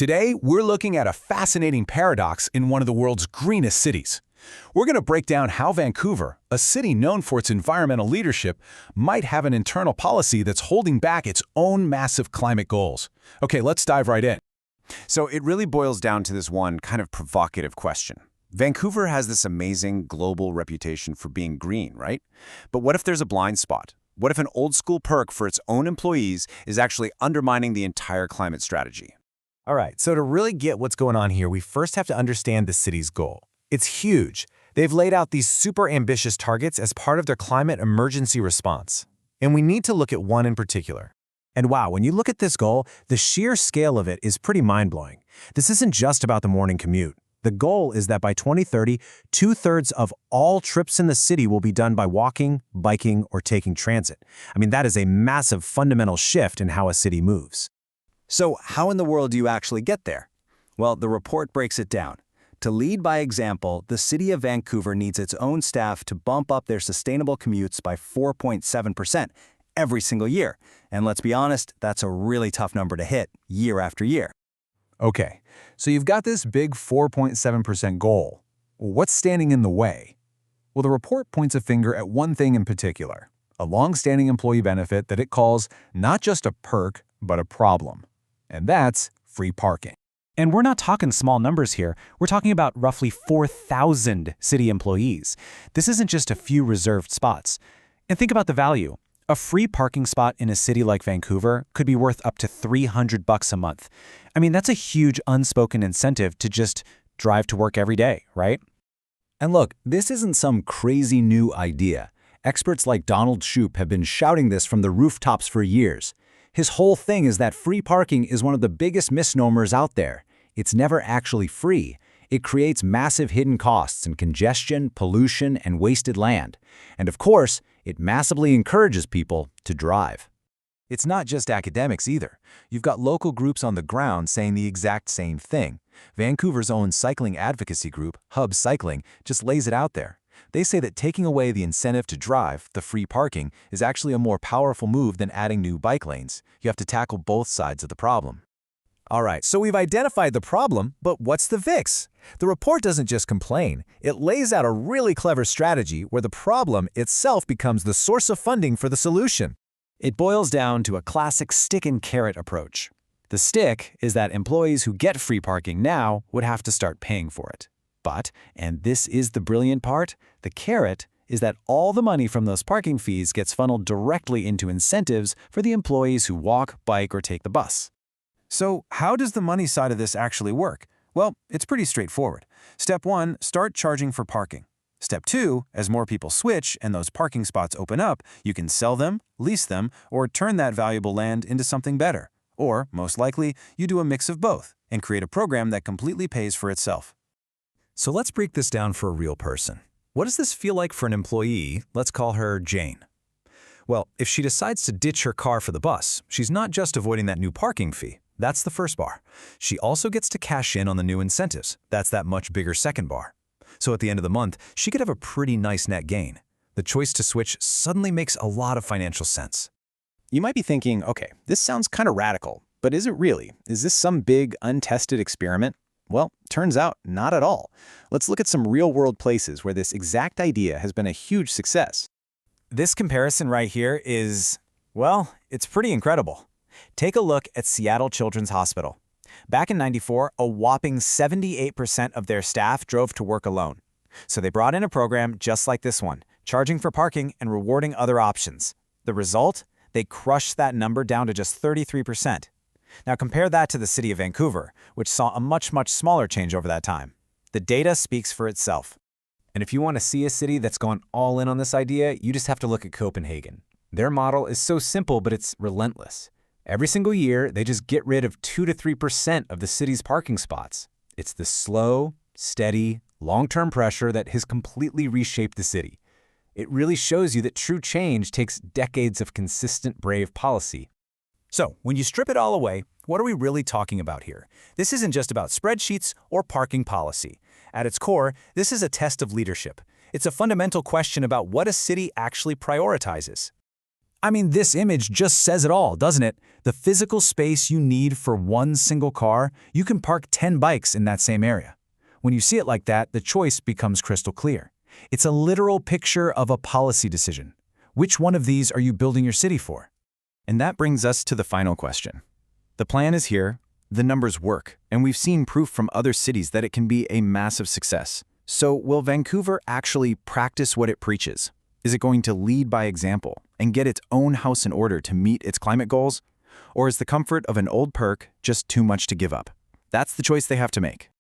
Today, we're looking at a fascinating paradox in one of the world's greenest cities. We're going to break down how Vancouver, a city known for its environmental leadership, might have an internal policy that's holding back its own massive climate goals. Okay, let's dive right in. So it really boils down to this one kind of provocative question. Vancouver has this amazing global reputation for being green, right? But what if there's a blind spot? What if an old-school perk for its own employees is actually undermining the entire climate strategy? All right, so to really get what's going on here, we first have to understand the city's goal. It's huge. They've laid out these super ambitious targets as part of their climate emergency response. And we need to look at one in particular. And wow, when you look at this goal, the sheer scale of it is pretty mind-blowing. This isn't just about the morning commute. The goal is that by 2030, 2/3 of all trips in the city will be done by walking, biking, or taking transit. I mean, that is a massive fundamental shift in how a city moves. So how in the world do you actually get there? Well, the report breaks it down. To lead by example, the City of Vancouver needs its own staff to bump up their sustainable commutes by 4.7% every single year. And let's be honest, that's a really tough number to hit year after year. Okay, so you've got this big 4.7% goal. What's standing in the way? Well, the report points a finger at one thing in particular, a long-standing employee benefit that it calls not just a perk, but a problem. And that's free parking. And we're not talking small numbers here. We're talking about roughly 4,000 city employees. This isn't just a few reserved spots. And think about the value. A free parking spot in a city like Vancouver could be worth up to $300 a month. I mean, that's a huge unspoken incentive to just drive to work every day, right? And look, this isn't some crazy new idea. Experts like Donald Shoup have been shouting this from the rooftops for years. His whole thing is that free parking is one of the biggest misnomers out there. It's never actually free. It creates massive hidden costs in congestion, pollution, and wasted land. And of course, it massively encourages people to drive. It's not just academics either. You've got local groups on the ground saying the exact same thing. Vancouver's own cycling advocacy group, Hub Cycling, just lays it out there. They say that taking away the incentive to drive, the free parking, is actually a more powerful move than adding new bike lanes. You have to tackle both sides of the problem. All right, so we've identified the problem, but what's the fix? The report doesn't just complain. It lays out a really clever strategy where the problem itself becomes the source of funding for the solution. It boils down to a classic stick and carrot approach. The stick is that employees who get free parking now would have to start paying for it. But, and this is the brilliant part, the carrot is that all the money from those parking fees gets funneled directly into incentives for the employees who walk, bike, or take the bus. So how does the money side of this actually work? Well, it's pretty straightforward. Step 1, start charging for parking. Step 2, as more people switch and those parking spots open up, you can sell them, lease them, or turn that valuable land into something better. Or, most likely, you do a mix of both and create a program that completely pays for itself. So let's break this down for a real person. What does this feel like for an employee? Let's call her Jane. Well, if she decides to ditch her car for the bus, she's not just avoiding that new parking fee. That's the first bar. She also gets to cash in on the new incentives. That's that much bigger second bar. So at the end of the month, she could have a pretty nice net gain. The choice to switch suddenly makes a lot of financial sense. You might be thinking, okay, this sounds kind of radical, but is it really? Is this some big, untested experiment? Well, turns out not at all. Let's look at some real-world places where this exact idea has been a huge success. This comparison right here is, well, it's pretty incredible. Take a look at Seattle Children's Hospital. Back in '94, a whopping 78% of their staff drove to work alone. So they brought in a program just like this one, charging for parking and rewarding other options. The result? They crushed that number down to just 33%. Now compare that to the City of Vancouver, which saw a much smaller change over that time. The data speaks for itself. And if you want to see a city that's gone all in on this idea, you just have to look at Copenhagen. Their model is so simple, but it's relentless. Every single year, they just get rid of 2 to 3% of the city's parking spots. It's the slow, steady, long-term pressure that has completely reshaped the city. It really shows you that true change takes decades of consistent, brave policy. So, when you strip it all away, what are we really talking about here? This isn't just about spreadsheets or parking policy. At its core, this is a test of leadership. It's a fundamental question about what a city actually prioritizes. I mean, this image just says it all, doesn't it? The physical space you need for one single car, you can park 10 bikes in that same area. When you see it like that, the choice becomes crystal clear. It's a literal picture of a policy decision. Which one of these are you building your city for? And that brings us to the final question. The plan is here, the numbers work, and we've seen proof from other cities that it can be a massive success. So will Vancouver actually practice what it preaches? Is it going to lead by example and get its own house in order to meet its climate goals? Or is the comfort of an old perk just too much to give up? That's the choice they have to make.